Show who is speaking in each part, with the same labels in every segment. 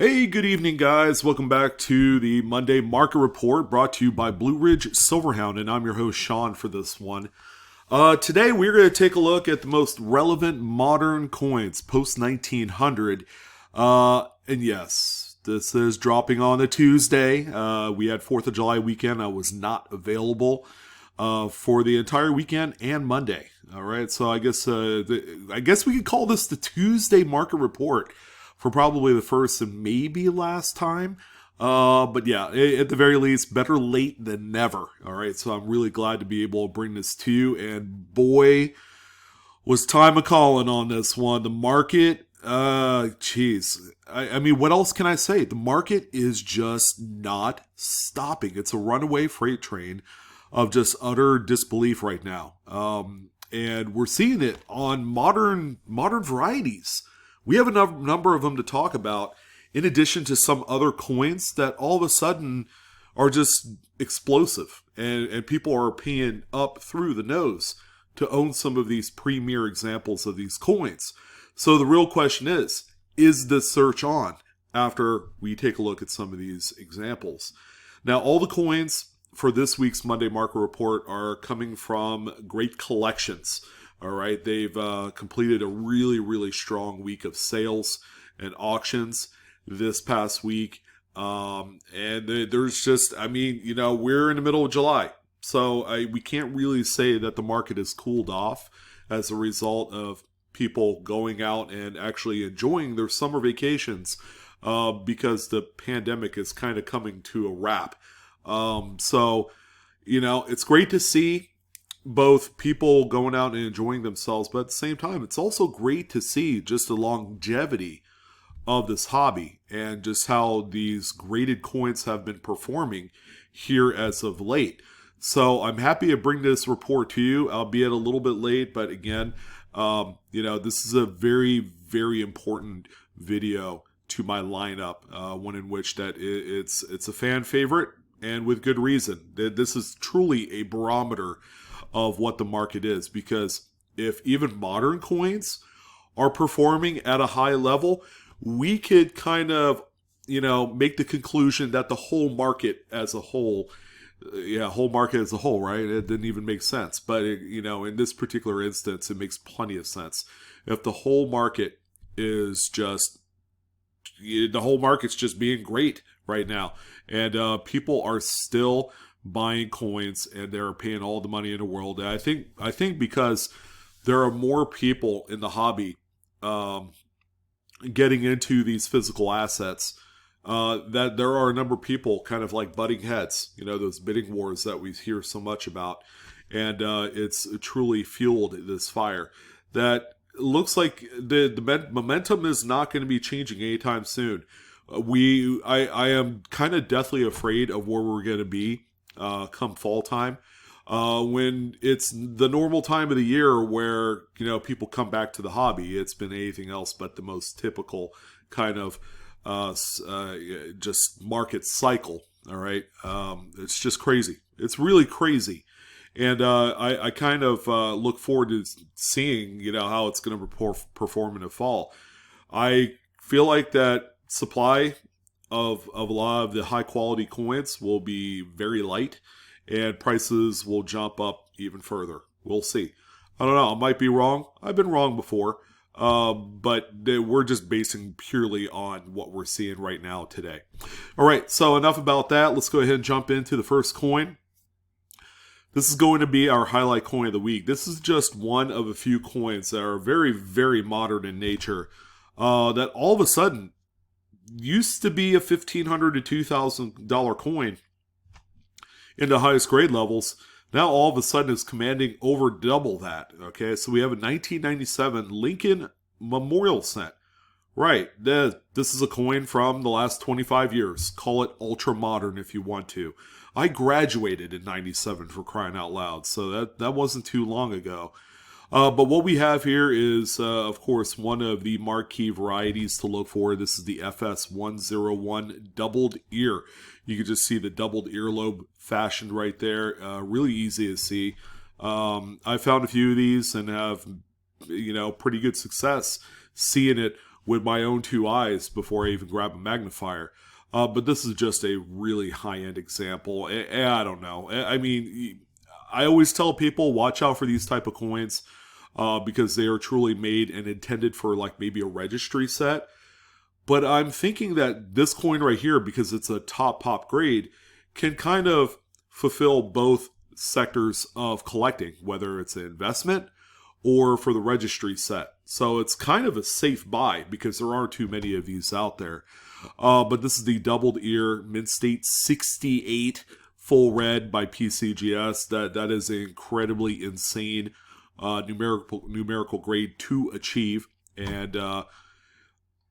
Speaker 1: Hey, good evening, guys. Welcome back to the Monday Market Report brought to you by BlueRidgeSilverhound, and I'm your host, Sean, for this one. Today, we're going to take a look at the most relevant modern coins post 1900. And yes, this is dropping on a Tuesday. We had 4th of July weekend. I was not available for the entire weekend and Monday. All right, so I guess we could call this the Tuesday Market Report for probably the first and maybe last time. But yeah, at the very least, better late than never. All right, so I'm really glad to be able to bring this to you. And boy, was time a calling on this one. The market, I mean, what else can I say? The market is just not stopping. It's a runaway freight train of just utter disbelief right now. And we're seeing it on modern varieties. We have a number of them to talk about, in addition to some other coins that all of a sudden are just explosive. And people are paying up through the nose to own some of these premier examples of these coins. So the real question is the search on after we take a look at some of these examples? Now, all the coins for this week's Monday Market Report are coming from great collections. All right, they've completed a really, really strong week of sales and auctions this past week. And there's just, I mean, you know, we're in the middle of July. So we can't really say that the market has cooled off as a result of people going out and actually enjoying their summer vacations because the pandemic is kind of coming to a wrap. So, you know, it's great to see both people going out and enjoying themselves, but at the same time, it's also great to see just the longevity of this hobby and just how these graded coins have been performing here as of late. So I'm happy to bring this report to you, albeit a little bit late, but again, you know, this is a very, very important video to my lineup, one in which that it's a fan favorite, and with good reason. This is truly a barometer of what the market is, because if even modern coins are performing at a high level, we could kind of, you know, make the conclusion that the whole market as a whole, right? It didn't even make sense. But, you know, in this particular instance, it makes plenty of sense. If the whole market is just, the whole market's just being great right now, and people are still buying coins and they're paying all the money in the world. And I think because there are more people in the hobby getting into these physical assets, that there are a number of people kind of like butting heads, you know, those bidding wars that we hear so much about. And it's truly fueled this fire that looks like the momentum is not going to be changing anytime soon. I am kind of deathly afraid of where we're going to be come fall time, when it's the normal time of the year where, you know, people come back to the hobby. It's been anything else but the most typical kind of just market cycle. All right, it's just crazy. It's really crazy, and I kind of look forward to seeing, you know, how it's going to perform in the fall. I feel like that supply of a lot of the high quality coins will be very light, and prices will jump up even further. We'll see. I don't know. I might be wrong. I've been wrong before. But we're just basing purely on what we're seeing right now today. All right. So enough about that. Let's go ahead and jump into the first coin. This is going to be our highlight coin of the week. This is just one of a few coins that are very, very modern in nature, that all of a sudden used to be a $1,500 to $2,000 coin in the highest grade levels. Now all of a sudden is commanding over double that. Okay, so we have a 1997 Lincoln Memorial Cent. Right, this is a coin from the last 25 years. Call it ultra modern if you want to. I graduated in 97, for crying out loud, so that wasn't too long ago. But what we have here is, of course, one of the marquee varieties to look for. This is the Fs101 Doubled Ear. You can just see the doubled earlobe fashioned right there. Really easy to see. I found a few of these and have, you know, pretty good success seeing it with my own two eyes before I even grab a magnifier. But this is just a really high-end example. I don't know. I mean, I always tell people, watch out for these type of coins because they are truly made and intended for like maybe a registry set. But I'm thinking that this coin right here, because it's a top pop grade, can kind of fulfill both sectors of collecting, whether it's an investment or for the registry set. So it's kind of a safe buy because there aren't too many of these out there. But this is the Doubled Ear Mint State 68 full red by PCGS. That is an incredibly insane numerical grade to achieve. And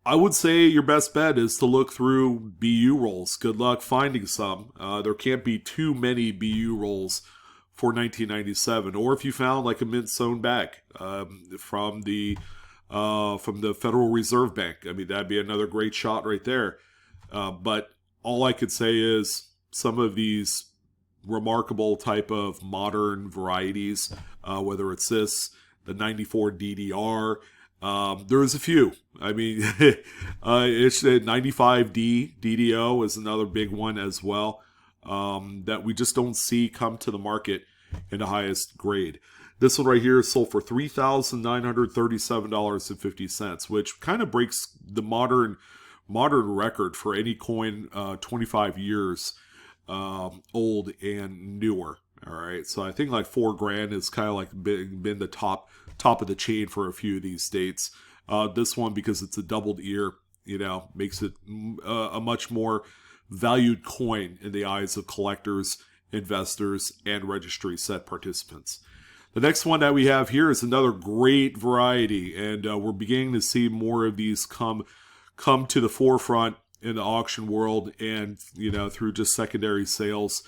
Speaker 1: I would say your best bet is to look through BU rolls. Good luck finding some. There can't be too many BU rolls for 1997. Or if you found like a mint sewn bag from the Federal Reserve Bank, I mean, that'd be another great shot right there. But all I could say is some of these remarkable type of modern varieties, whether it's this, the 94 DDR, there's a few. I mean, it's 95D DDO is another big one as well, that we just don't see come to the market in the highest grade. This one right here is sold for $3,937.50, which kind of breaks the modern record for any coin 25 years old and newer. All right, so I think like $4,000 is kind of like been the top of the chain for a few of these states. This one, because it's a doubled ear, makes it a much more valued coin in the eyes of collectors, investors, and registry set participants. The next one that we have here is another great variety, and we're beginning to see more of these come to the forefront in the auction world and through just secondary sales.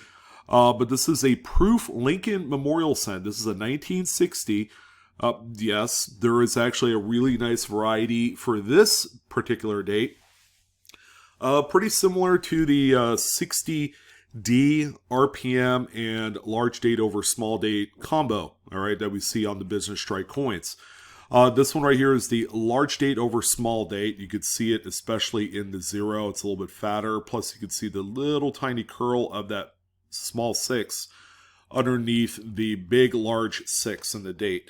Speaker 1: But this is a Proof Lincoln Memorial Cent. This is a 1960. Yes, there is actually a really nice variety for this particular date. Pretty similar to the 60D RPM and large date over small date combo, all right, that we see on the Business Strike coins. This one right here is the large date over small date. You could see it especially in the 0. It's a little bit fatter. Plus you could see the little tiny curl of that small 6 underneath the big large 6 in the date.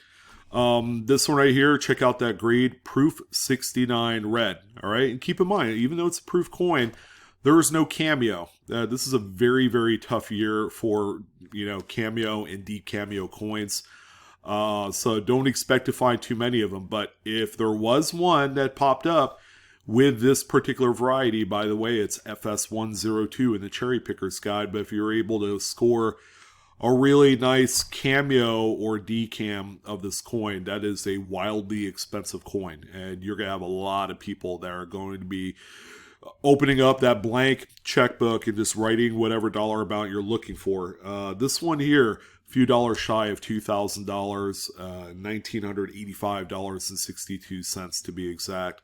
Speaker 1: This one right here, check out that grade, Proof 69 red. All right, and keep in mind, even though it's a proof coin, there is no cameo. This is a very, very tough year for cameo and deep cameo coins. So don't expect to find too many of them. But if there was one that popped up with this particular variety, by the way, it's Fs102 in the Cherry Picker's Guide. But if you're able to score a really nice cameo or decam of this coin, that is a wildly expensive coin. And you're going to have a lot of people that are going to be opening up that blank checkbook and just writing whatever dollar amount you're looking for. This one here, a few dollars shy of $2,000, $1,985.62 to be exact.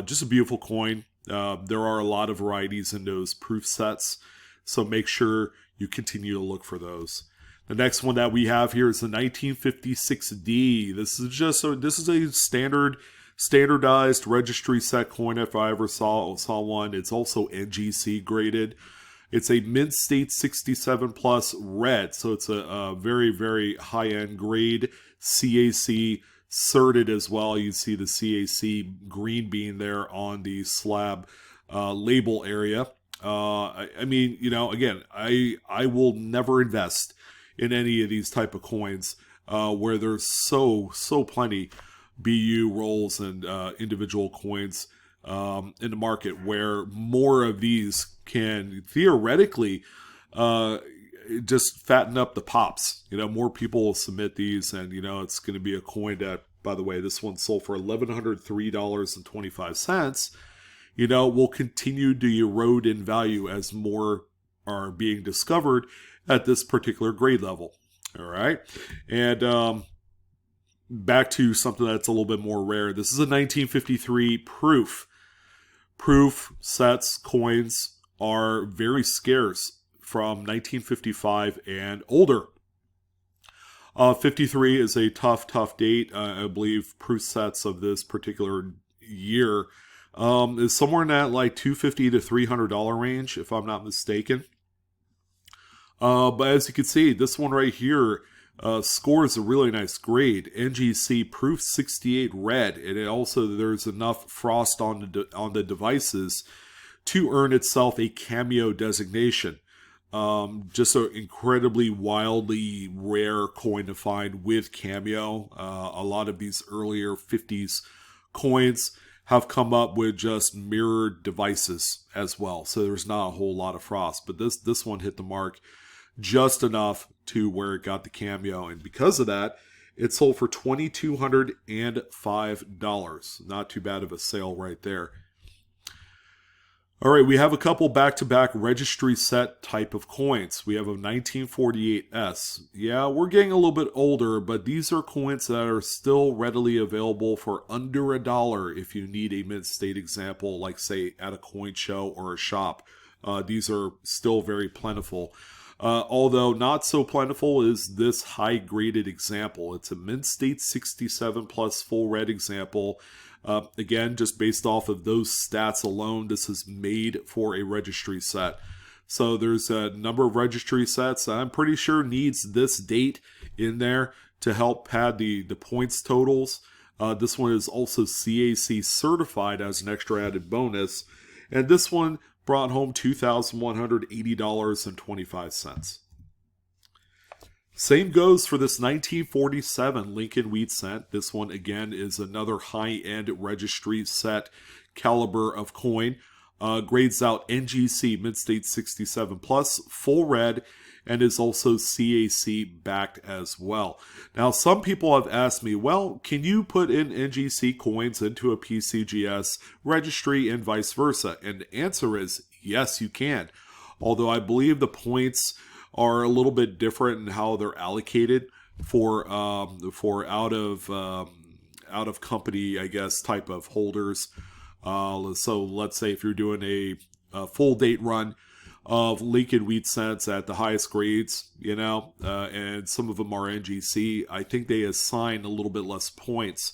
Speaker 1: Just a beautiful coin. There are a lot of varieties in those proof sets, so make sure you continue to look for those. The next one that we have here is the 1956D. This is a standardized registry set coin if I ever saw one. It's also NGC graded. It's a Mint State 67 plus red, so it's a very, very high-end grade. CAC certed as well. You see the CAC green bean there on the slab label area. I mean, again, I will never invest in any of these type of coins where there's so plenty BU rolls and individual coins in the market, where more of these can theoretically just fatten up the pops. More people will submit these, and it's going to be a coin that, by the way, this one sold for $1,103.25. Will continue to erode in value as more are being discovered at this particular grade level. All right. And back to something that's a little bit more rare. This is a 1953 proof. Proof sets, coins are very scarce from 1955 and older. 53 is a tough date. I believe proof sets of this particular year is somewhere in that like $250 to $300 range, if I'm not mistaken. But as you can see, this one right here scores a really nice grade. NGC Proof 68 Red, and it also there's enough frost on the devices to earn itself a cameo designation. Just an incredibly wildly rare coin to find with cameo. A lot of these earlier 50s coins have come up with just mirrored devices as well, so there's not a whole lot of frost. But this one hit the mark just enough to where it got the cameo, and because of that, it sold for $2,205. Not too bad of a sale right there. All right, we have a couple back-to-back registry set type of coins. We have a 1948S. Yeah, we're getting a little bit older, but these are coins that are still readily available for under $1 if you need a mint-state example, like say at a coin show or a shop. These are still very plentiful. Although not so plentiful is this high-graded example. It's a mint state 67 plus full red example. Again, just based off of those stats alone, this is made for a registry set. So there's a number of registry sets I'm pretty sure needs this date in there to help pad the points totals. This one is also CAC certified as an extra added bonus. And this one brought home $2,180.25. Same goes for this 1947 Lincoln Wheat Cent. This one, again, is another high-end registry set caliber of coin. Grades out NGC Mint State 67 Plus, full red, and is also CAC backed as well. Now, some people have asked me, well, can you put in NGC coins into a PCGS registry and vice versa? And the answer is yes, you can. Although I believe the points are a little bit different in how they're allocated for out of company, I guess, type of holders. So let's say if you're doing a full date run of Lincoln Wheat Cents at the highest grades, and some of them are NGC, I think they assign a little bit less points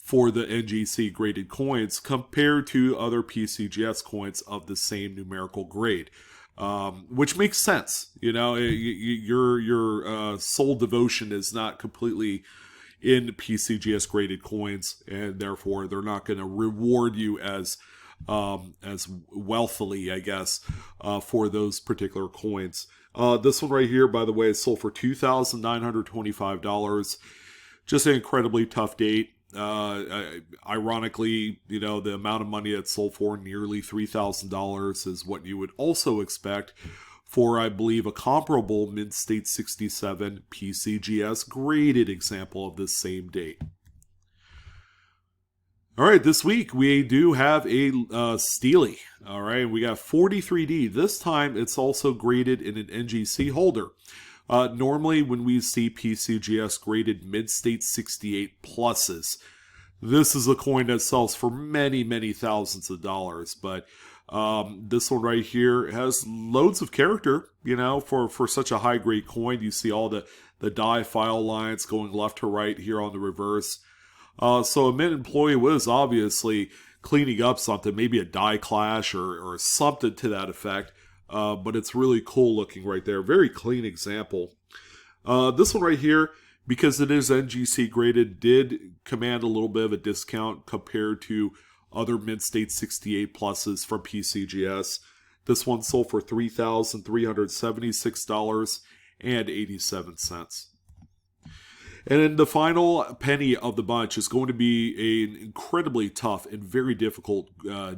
Speaker 1: for the NGC graded coins compared to other PCGS coins of the same numerical grade. Which makes sense. Your sole devotion is not completely in PCGS graded coins, and therefore they're not going to reward you as wealthily, I guess, for those particular coins. This one right here, by the way, is sold for $2,925. Just an incredibly tough date. Ironically, the amount of money it's sold for, nearly $3,000, is what you would also expect for, I believe, a comparable Mint State 67 PCGS graded example of this same date. All right, this week we do have a Steely. All right, we got 43D. This time it's also graded in an NGC holder. Normally, when we see PCGS graded mid-state 68 pluses, this is a coin that sells for many, many thousands of dollars. But this one right here has loads of character, for such a high-grade coin. You see all the die file lines going left to right here on the reverse. So a mint employee was obviously cleaning up something, maybe a die clash or something to that effect. But it's really cool looking right there. Very clean example. This one right here, because it is NGC graded, did command a little bit of a discount compared to other Mint State 68 pluses from PCGS. This one sold for $3,376.87. And then the final penny of the bunch is going to be an incredibly tough and very difficult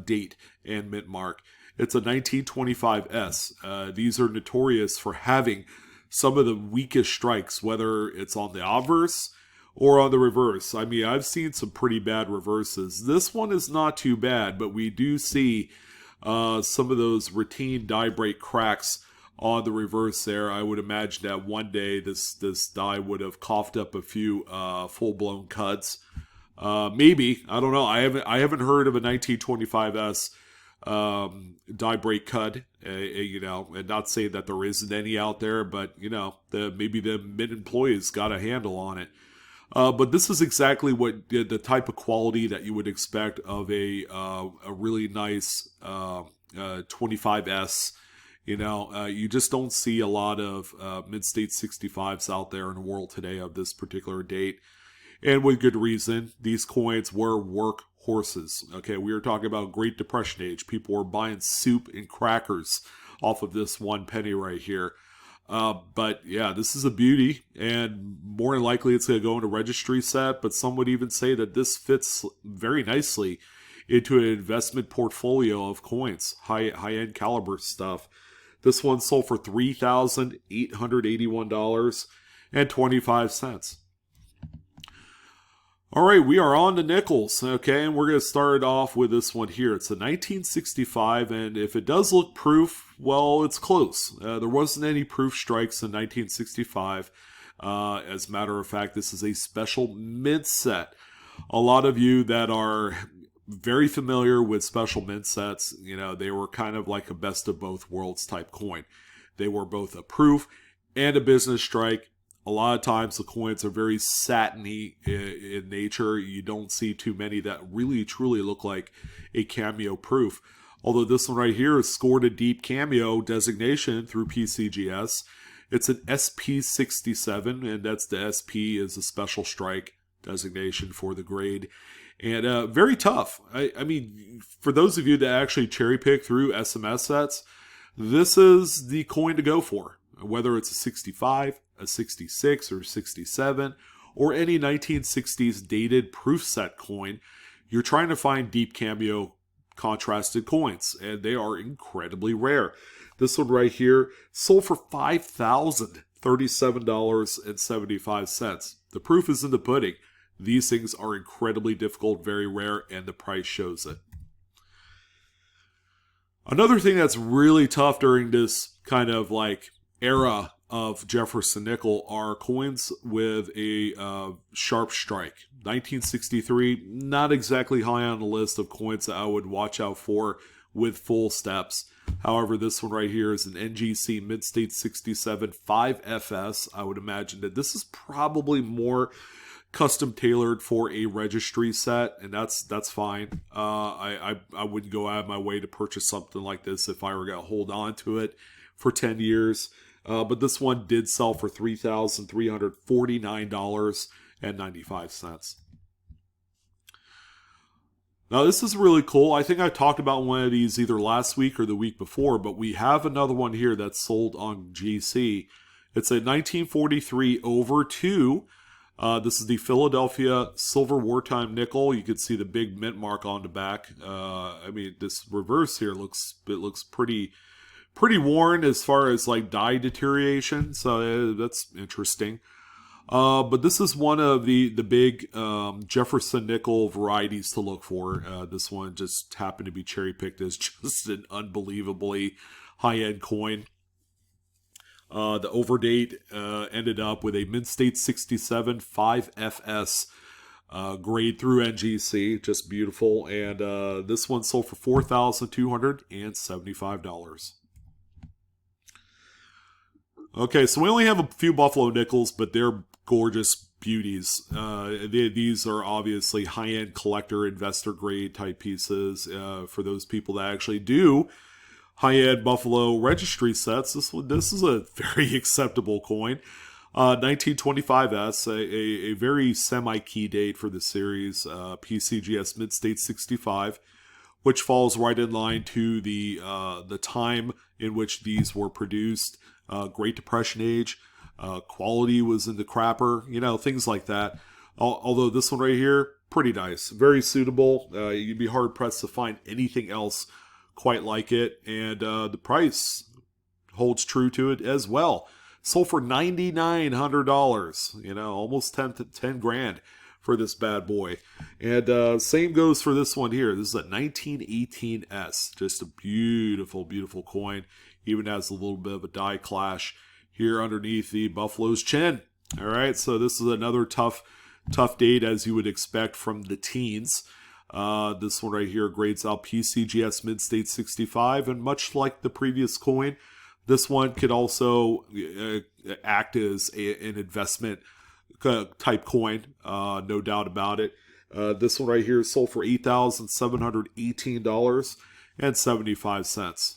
Speaker 1: date and mint mark. It's a 1925S. These are notorious for having some of the weakest strikes, whether it's on the obverse or on the reverse. I mean, I've seen some pretty bad reverses. This one is not too bad, but we do see some of those routine die break cracks on the reverse there. I would imagine that one day this die would have coughed up a few full-blown cuts. Maybe, I don't know. I haven't heard of a 1925S die break cut, and not saying that there isn't any out there, but maybe the mint employees got a handle on it. But this is exactly what the type of quality that you would expect of a really nice 25S. You just don't see a lot of mid-state 65s out there in the world today of this particular date. And with good reason. These coins were work horses. Okay, we are talking about Great Depression age. People were buying soup and crackers off of this 1 penny right here. But yeah, this is a beauty, and more than likely it's going to go into registry set, but some would even say that this fits very nicely into an investment portfolio of coins, high-end caliber stuff. This one sold for $3,881.25. All right, we are on to nickels, okay, and we're going to start off with this one here. It's a 1965, and if it does look proof, well, it's close. There wasn't any proof strikes in 1965. As a matter of fact, this is a special mint set. A lot of you that are very familiar with special mint sets, they were kind of like a best of both worlds type coin. They were both a proof and a business strike. A lot of times the coins are very satiny in nature. You don't see too many that really truly look like a cameo proof. Although this one right here has scored a deep cameo designation through PCGS. It's an SP67, and that's the SP is a special strike designation for the grade. And very tough. I mean, for those of you that actually cherry pick through SMS sets, this is the coin to go for. Whether it's a 65, a 66, or 67, or any 1960s dated proof set coin, you're trying to find deep cameo contrasted coins, and they are incredibly rare. This one right here sold for $5,037.75. The proof is in the pudding. These things are incredibly difficult, very rare, and the price shows it. Another thing that's really tough during this kind of like era of Jefferson nickel are coins with a sharp strike. 1963, not exactly high on the list of coins that I would watch out for with full steps. However, this one right here is an NGC Mid-State 67 5FS. I would imagine that this is probably more custom tailored for a registry set, and that's fine. I wouldn't go out of my way to purchase something like this if I were going to hold on to it for 10 years. But this one did sell for $3,349.95. Now, this is really cool. I think I talked about one of these either last week or the week before, but we have another one here that's sold on GC. It's a 1943 over 2. This is the Philadelphia Silver Wartime Nickel. You can see the big mint mark on the back. I mean, this reverse here looks pretty worn as far as like dye deterioration, so that's interesting. But this is one of the big Jefferson nickel varieties to look for. This one just happened to be cherry picked as just an unbelievably high-end coin. The overdate ended up with a Mid-State 67 5FS grade through NGC, just beautiful. And this one sold for $4,275. Okay, so we only have a few Buffalo nickels, but they're gorgeous beauties. These are obviously high-end collector, investor grade type pieces for those people that actually do high-end Buffalo registry sets. This is a very acceptable coin. 1925S, a very semi-key date for the series. PCGS Mid-State 65, which falls right in line to the time in which these were produced. Great Depression age, quality was in the crapper, things like that. Although this one right here, pretty nice, very suitable. You'd be hard pressed to find anything else quite like it, and the price holds true to it as well. Sold for $9,900, almost 10 grand for this bad boy. And same goes for this one here. This is a 1918S, just a beautiful, beautiful coin. Even has a little bit of a die clash here underneath the Buffalo's chin. All right, so this is another tough date as you would expect from the teens. This one right here grades out PCGS Mid-State 65, and much like the previous coin, this one could also act as an investment type coin, no doubt about it. This one right here sold for $8,718.75.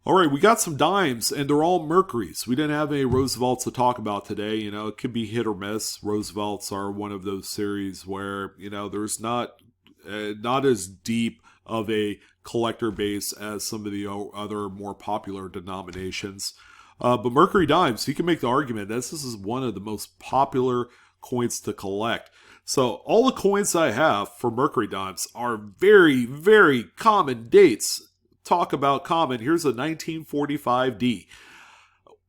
Speaker 1: All right, we got some dimes, and they're all Mercuries. We didn't have any Roosevelts to talk about today. You know, it could be hit or miss. Roosevelts are one of those series where, you know, there's not as deep of a collector base as some of the other more popular denominations. But Mercury dimes, you can make the argument that this is one of the most popular coins to collect. So all the coins I have for Mercury dimes are very, very common dates. Talk about common. Here's a 1945D.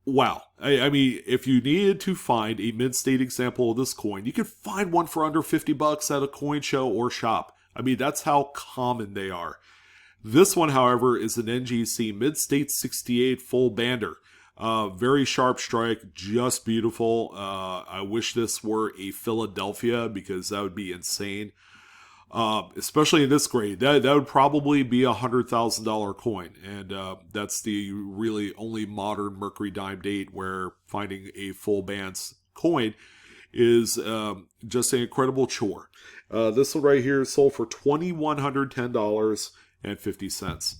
Speaker 1: Wow. I mean, if you needed to find a mid-state example of this coin, you could find one for under $50 at a coin show or shop. I mean, that's how common they are. This one, however, is an NGC mid-state 68 full bander. Very sharp strike, just beautiful. I wish this were a Philadelphia because that would be insane. Especially in this grade, that would probably be a $100,000 coin, and that's the really only modern Mercury dime date where finding a full bands coin is just an incredible chore. This one right here sold for $2,110.50.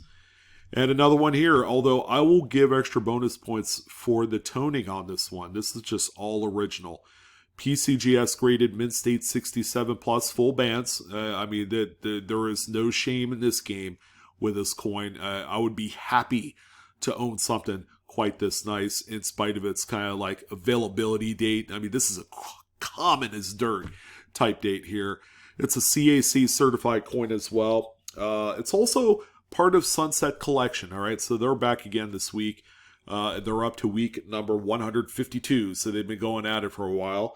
Speaker 1: And another one here, although I will give extra bonus points for the toning on this one. This is just all original. PCGS graded mid-state 67 plus full bands. I mean, there is no shame in this game with this coin. I would be happy to own something quite this nice in spite of its kind of like availability date. I mean, this is a common as dirt type date here. It's a CAC certified coin as well. It's also part of Sunset Collection. All right, so they're back again this week. They're up to week number 152, so they've been going at it for a while.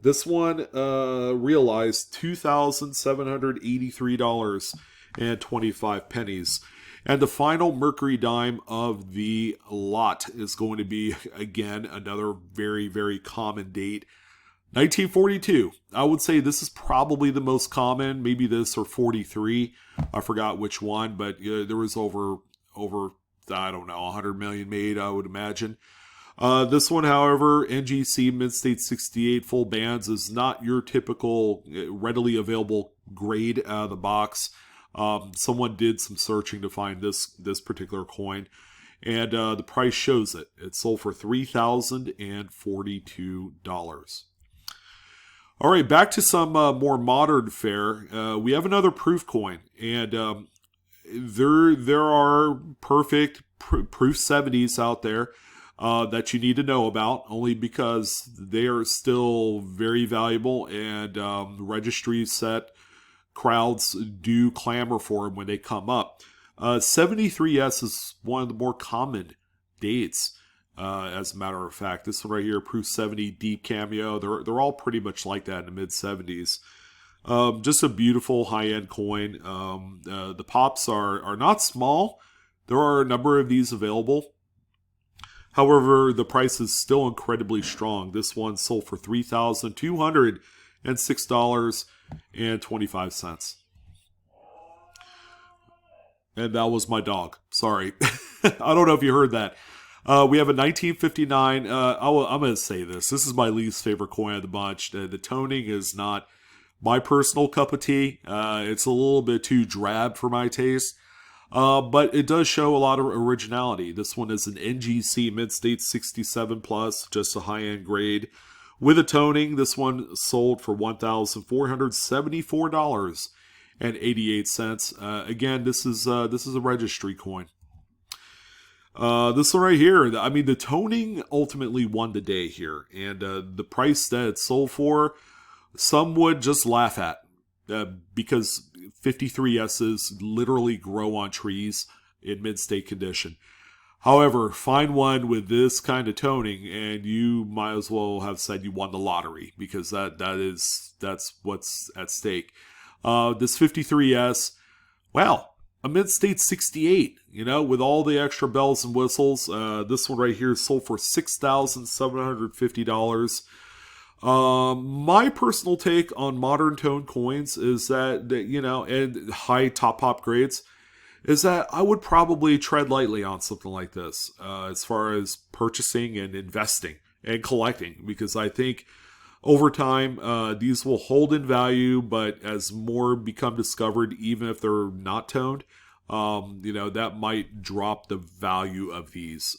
Speaker 1: This one realized $2,783.25. And the final Mercury dime of the lot is going to be, again, another very, very common date. 1942. I would say this is probably the most common. Maybe this or 43. I forgot which one, but there was over I don't know, 100 million made, I would imagine. This one, however, NGC Mid-State 68 full bands is not your typical readily available grade out of the box. Someone did some searching to find this particular coin, and the price shows it. It sold for $3,042. All right, back to some more modern fare. We have another proof coin, and there are perfect proof 70s out there that you need to know about, only because they are still very valuable, and registry set crowds do clamor for them when they come up. 73S is one of the more common dates, as a matter of fact. This one right here, proof 70 deep cameo, they're all pretty much like that in the mid 70s. Just a beautiful high-end coin. The pops are not small. There are a number of these available. However, the price is still incredibly strong. This one sold for $3,206.25. And that was my dog. Sorry. I don't know if you heard that. We have a 1959. I'm going to say this. This is my least favorite coin of the bunch. The toning is not my personal cup of tea. It's a little bit too drab for my taste. But it does show a lot of originality. This one is an NGC Mid-State 67 plus, just a high-end grade. With a toning, this one sold for $1,474.88. Again, this is a registry coin. This one right here, I mean, the toning ultimately won the day here. And the price that it sold for, some would just laugh at. Because 53S's literally grow on trees in mid-state condition. However, find one with this kind of toning, and you might as well have said you won the lottery, because that's what's at stake. This 53S, well, a mid-state 68, with all the extra bells and whistles. This one right here sold for $6,750. My personal take on modern tone coins is that and high top pop grades, is that I would probably tread lightly on something like this, as far as purchasing and investing and collecting, because I think over time these will hold in value, but as more become discovered, even if they're not toned, that might drop the value of these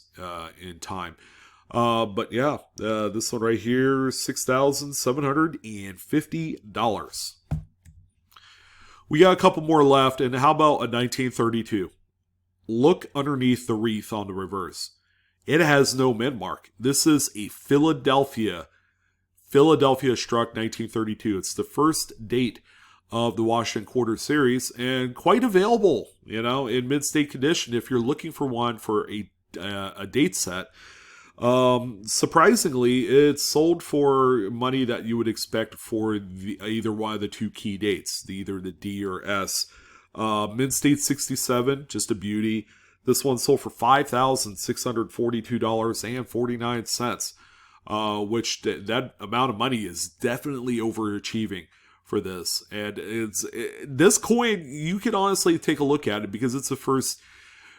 Speaker 1: in time. But yeah, this one right here, $6,750. We got a couple more left, and how about a 1932? Look underneath the wreath on the reverse. It has no mint mark. This is a Philadelphia struck 1932. It's the first date of the Washington Quarter Series, and quite available, in mid-state condition if you're looking for one for a date set. Surprisingly, it's sold for money that you would expect for either one of the two key dates, either the D or S. Mid-state 67, just a beauty. This one sold for $5,642.49, which that amount of money is definitely overachieving for this. And this coin, you can honestly take a look at it because it's the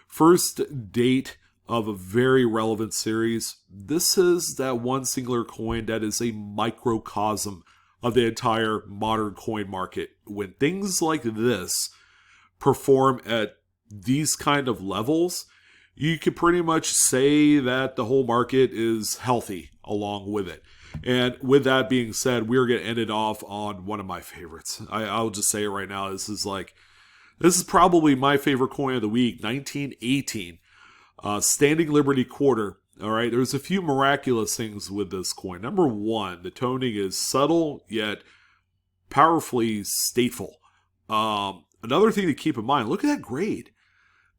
Speaker 1: first date of a very relevant series. This is that one singular coin that is a microcosm of the entire modern coin market. When things like this perform at these kind of levels, you could pretty much say that the whole market is healthy along with it. And with that being said, we're going to end it off on one of my favorites. I'll just say it right now. This is probably my favorite coin of the week, 1918. Standing Liberty Quarter. All right, there's a few miraculous things with this coin. Number one, the toning is subtle yet powerfully stateful. Another thing to keep in mind, look at that grade.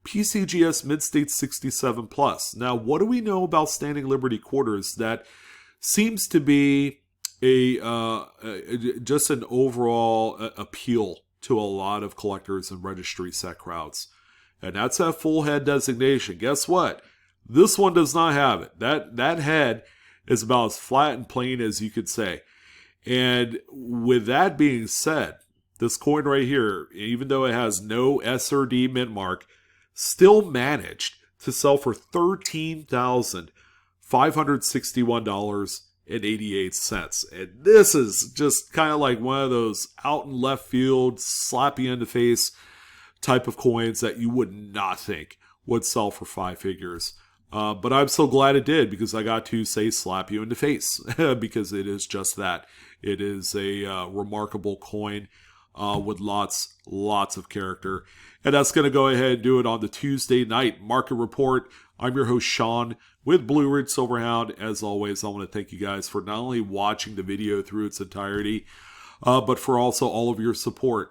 Speaker 1: PCGS Mid-State 67 plus. Now, what do we know about Standing Liberty Quarters that seems to be just an overall appeal to a lot of collectors and registry set crowds? And that's that full head designation. Guess what? This one does not have it. That head is about as flat and plain as you could say. And with that being said, this coin right here, even though it has no S or D mint mark, still managed to sell for $13,561.88. And this is just kind of like one of those out in left field, slap you in the face type of coins that you would not think would sell for five figures. But I'm so glad it did, because I got to say slap you in the face because it is just that. It is a remarkable coin with lots of character. And that's going to go ahead and do it on the Tuesday night market report. I'm your host, Sean, with Blue Ridge Silverhound. As always, I want to thank you guys for not only watching the video through its entirety, but for also all of your support.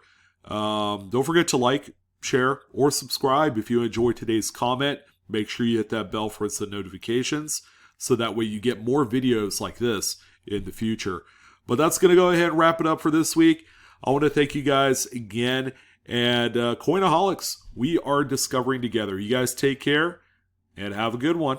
Speaker 1: Don't forget to like, share, or subscribe if you enjoyed today's comment. Make sure you hit that bell for instant notifications, so that way you get more videos like this in the future. But that's going to go ahead and wrap it up for this week. I want to thank you guys again. And Coinaholics, we are discovering together. You guys take care and have a good one.